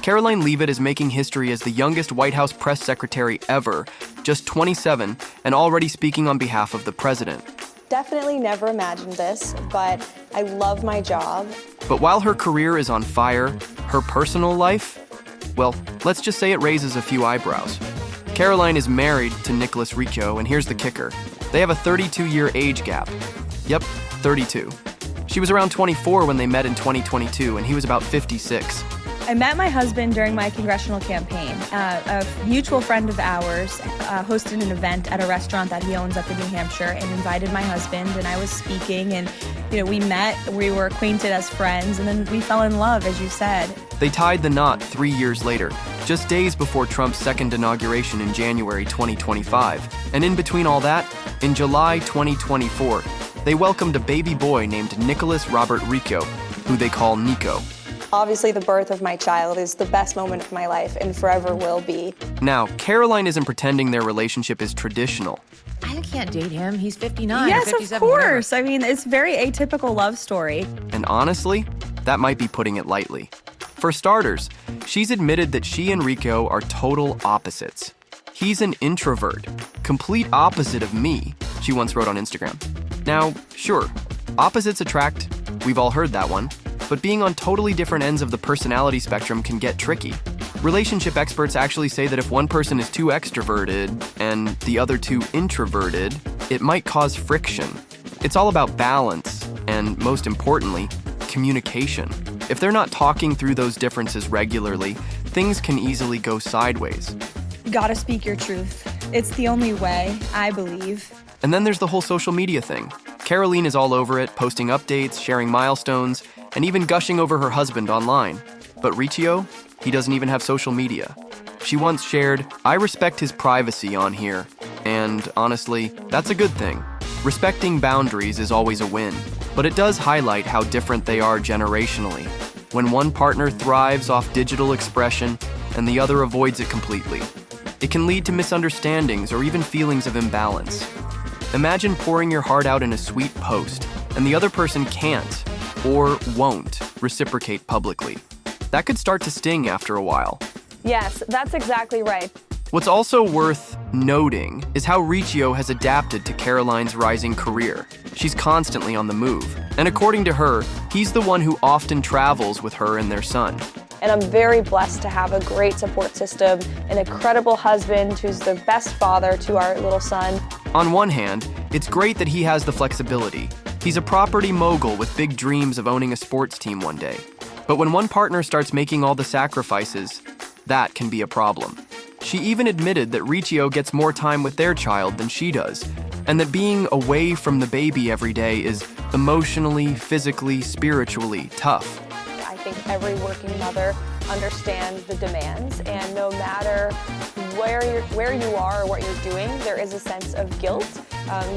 Karoline Leavitt is making history as the youngest White House press secretary ever, just 27, and already speaking on behalf of the president. Definitely never imagined this, but I love my job. But while her career is on fire, her personal life, well, let's just say it raises a few eyebrows. Karoline is married to Nicholas Riccio, and here's the kicker. They have a 32-year age gap. Yep, 32. She was around 24 when they met in 2022, and he was about 56. I met my husband during my congressional campaign. A mutual friend of ours hosted an event at a restaurant that he owns up in New Hampshire and invited my husband, and I was speaking, and we met, we were acquainted as friends, and then we fell in love, as you said. They tied the knot 3 years later, just days before Trump's second inauguration in January 2025. And in between all that, in July 2024, they welcomed a baby boy named Nicholas Robert Riccio, who they call Nico. Obviously, the birth of my child is the best moment of my life and forever will be. Now, Karoline isn't pretending their relationship is traditional. I can't date him. He's 59 or Yes, 57. of course. I mean, it's very atypical love story. And honestly, that might be putting it lightly. For starters, she's admitted that she and Rico are total opposites. He's an introvert, complete opposite of me, she once wrote on Instagram. Now, sure, opposites attract, we've all heard that one, but being on totally different ends of the personality spectrum can get tricky. Relationship experts actually say that if one person is too extroverted and the other too introverted, it might cause friction. It's all about balance and, most importantly, communication. If they're not talking through those differences regularly, things can easily go sideways. You gotta speak your truth. It's the only way, I believe. And then there's the whole social media thing. Karoline is all over it, posting updates, sharing milestones, and even gushing over her husband online. But Riccio, he doesn't even have social media. She once shared, "I respect his privacy on here." And honestly, that's a good thing. Respecting boundaries is always a win, but it does highlight how different they are generationally. When one partner thrives off digital expression and the other avoids it completely, it can lead to misunderstandings or even feelings of imbalance. Imagine pouring your heart out in a sweet post, and the other person can't or won't reciprocate publicly. That could start to sting after a while. Yes, that's exactly right. What's also worth noting is how Riccio has adapted to Karoline's rising career. She's constantly on the move, and according to her, he's the one who often travels with her and their son. And I'm very blessed to have a great support system, an incredible husband who's the best father to our little son. On one hand, it's great that he has the flexibility. He's a property mogul with big dreams of owning a sports team one day. But when one partner starts making all the sacrifices, that can be a problem. She even admitted that Riccio gets more time with their child than she does, and that being away from the baby every day is emotionally, physically, spiritually tough. I think every working mother understands the demands, and no matter where you are or what you're doing, there is a sense of guilt.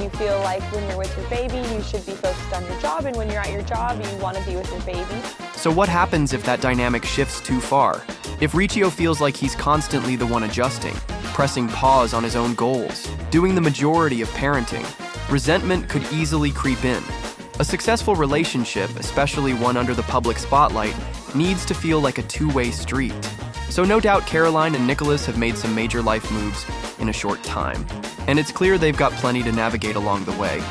You feel like when you're with your baby, you should be focused on your job, and when you're at your job, you want to be with your baby. So what happens if that dynamic shifts too far? If Riccio feels like he's constantly the one adjusting, pressing pause on his own goals, doing the majority of parenting, resentment could easily creep in. A successful relationship, especially one under the public spotlight, needs to feel like a two-way street. So no doubt Karoline and Nicholas have made some major life moves in a short time. And it's clear they've got plenty to navigate along the way.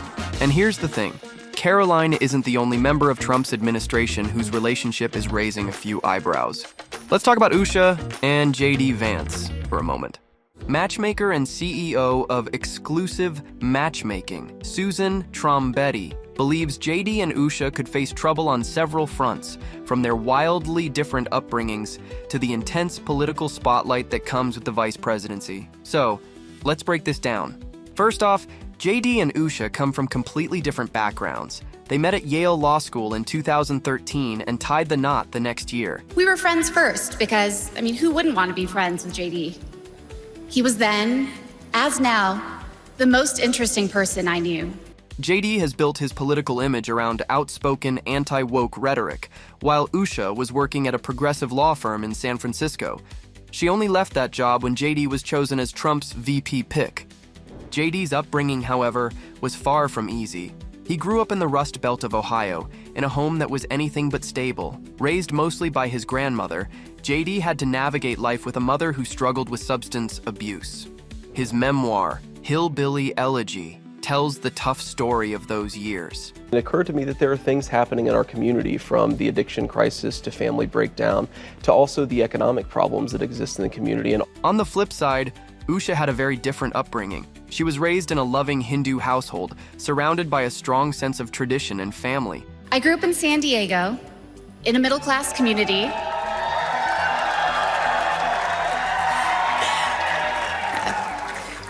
And here's the thing. Karoline isn't the only member of Trump's administration whose relationship is raising a few eyebrows. Let's talk about Usha and JD Vance for a moment. Matchmaker and CEO of Exclusive Matchmaking, Susan Trombetti, believes JD and Usha could face trouble on several fronts, from their wildly different upbringings to the intense political spotlight that comes with the vice presidency. So, let's break this down. First off, JD and Usha come from completely different backgrounds. They met at Yale Law School in 2013 and tied the knot the next year. We were friends first because, who wouldn't want to be friends with JD? He was then, as now, the most interesting person I knew. JD has built his political image around outspoken anti-woke rhetoric, while Usha was working at a progressive law firm in San Francisco. She only left that job when JD was chosen as Trump's VP pick. JD's upbringing, however, was far from easy. He grew up in the Rust Belt of Ohio, in a home that was anything but stable. Raised mostly by his grandmother, JD had to navigate life with a mother who struggled with substance abuse. His memoir, Hillbilly Elegy, tells the tough story of those years. It occurred to me that there are things happening in our community, from the addiction crisis to family breakdown to also the economic problems that exist in the community. And on the flip side, Usha had a very different upbringing. She was raised in a loving Hindu household, surrounded by a strong sense of tradition and family. I grew up in San Diego, in a middle-class community.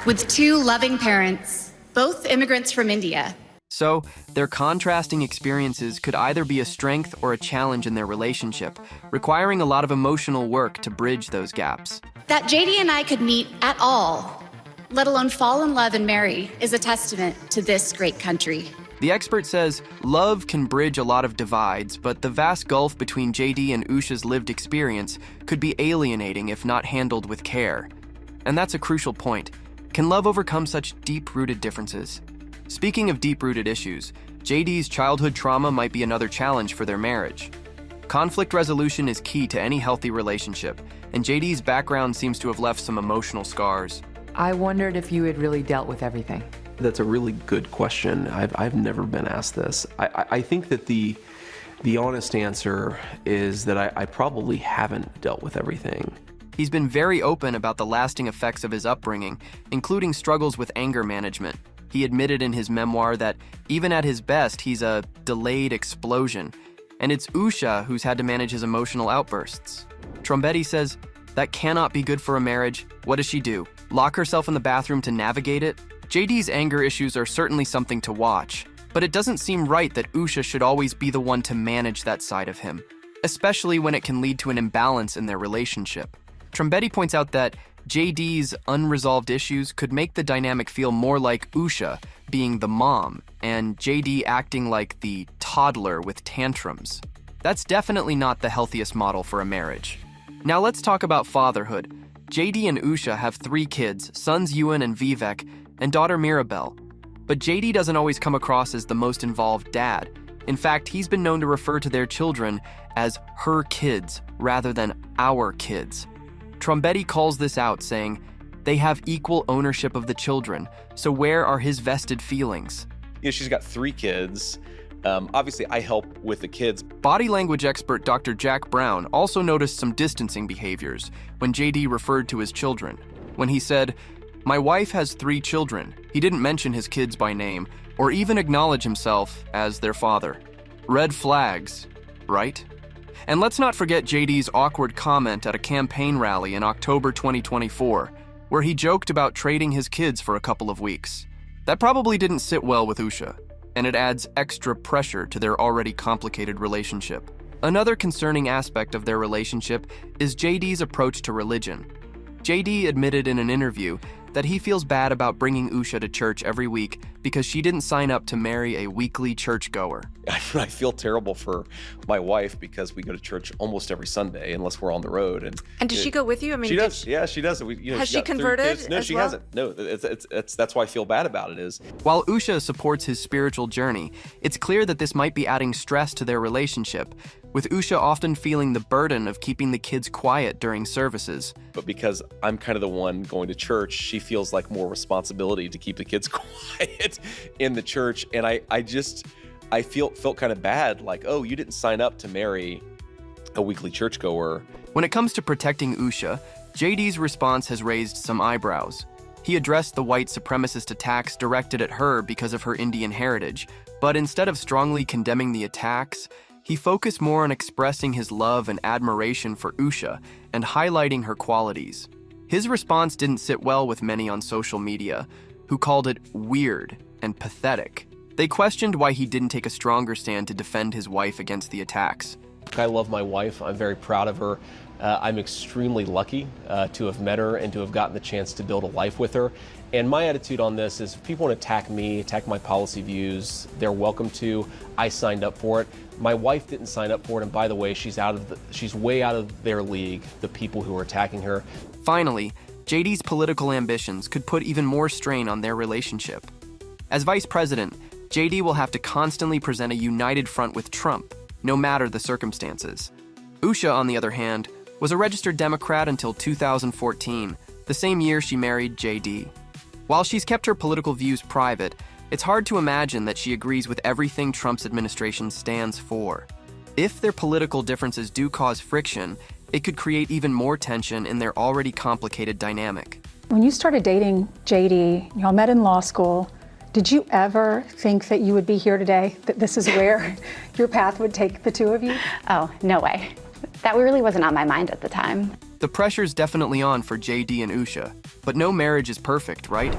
With two loving parents, both immigrants from India. So, their contrasting experiences could either be a strength or a challenge in their relationship, requiring a lot of emotional work to bridge those gaps. That JD and I could meet at all, let alone fall in love and marry, is a testament to this great country. The expert says love can bridge a lot of divides, but the vast gulf between JD and Usha's lived experience could be alienating if not handled with care. And that's a crucial point. Can love overcome such deep-rooted differences? Speaking of deep-rooted issues, JD's childhood trauma might be another challenge for their marriage. Conflict resolution is key to any healthy relationship, and JD's background seems to have left some emotional scars. I wondered if you had really dealt with everything. that's a really good question. I've never been asked this. I think that the honest answer is that I probably haven't dealt with everything. He's been very open about the lasting effects of his upbringing, including struggles with anger management. He admitted in his memoir that even at his best, he's a delayed explosion. And it's Usha who's had to manage his emotional outbursts. Trombetti says, that cannot be good for a marriage. What does she do? Lock herself in the bathroom to navigate it? JD's anger issues are certainly something to watch, but it doesn't seem right that Usha should always be the one to manage that side of him, especially when it can lead to an imbalance in their relationship. Trombetti points out that JD's unresolved issues could make the dynamic feel more like Usha being the mom and JD acting like the toddler with tantrums. That's definitely not the healthiest model for a marriage. Now let's talk about fatherhood. JD and Usha have 3 kids, sons Ewan and Vivek, and daughter Mirabelle. But JD doesn't always come across as the most involved dad. In fact, he's been known to refer to their children as her kids rather than our kids. Trombetti calls this out, saying, they have equal ownership of the children, so where are his vested feelings? You know, she's got 3 kids. Obviously, I help with the kids. Body language expert Dr. Jack Brown also noticed some distancing behaviors when JD referred to his children. When he said, my wife has 3 children, he didn't mention his kids by name or even acknowledge himself as their father. Red flags, right? And let's not forget JD's awkward comment at a campaign rally in October 2024, where he joked about trading his kids for a couple of weeks. That probably didn't sit well with Usha, and it adds extra pressure to their already complicated relationship. Another concerning aspect of their relationship is JD's approach to religion. JD admitted in an interview that he feels bad about bringing Usha to church every week because she didn't sign up to marry a weekly churchgoer. I feel terrible for my wife because we go to church almost every Sunday unless we're on the road. And does she go with you? I mean, she does. Yeah, she does. Has she converted? No, she hasn't. No, that's why I feel bad about it. Is while Usha supports his spiritual journey, it's clear that this might be adding stress to their relationship, with Usha often feeling the burden of keeping the kids quiet during services. But because I'm kind of the one going to church, she feels like more responsibility to keep the kids quiet in the church. And I felt kind of bad, like, oh, you didn't sign up to marry a weekly churchgoer. When it comes to protecting Usha, JD's response has raised some eyebrows. He addressed the white supremacist attacks directed at her because of her Indian heritage, but instead of strongly condemning the attacks, he focused more on expressing his love and admiration for Usha and highlighting her qualities. His response didn't sit well with many on social media, who called it weird and pathetic. They questioned why he didn't take a stronger stand to defend his wife against the attacks. I love my wife. I'm very proud of her. I'm extremely lucky to have met her and to have gotten the chance to build a life with her. And my attitude on this is if people want to attack me, attack my policy views, they're welcome to. I signed up for it. My wife didn't sign up for it, and by the way, she's way out of their league, the people who are attacking her. Finally, JD's political ambitions could put even more strain on their relationship. As vice president, JD will have to constantly present a united front with Trump, no matter the circumstances. Usha, on the other hand, was a registered Democrat until 2014, the same year she married JD. While she's kept her political views private, it's hard to imagine that she agrees with everything Trump's administration stands for. If their political differences do cause friction, it could create even more tension in their already complicated dynamic. When you started dating JD, y'all met in law school. Did you ever think that you would be here today, that this is where your path would take the two of you? Oh, no way. That really wasn't on my mind at the time. The pressure's definitely on for JD and Usha, but no marriage is perfect, right?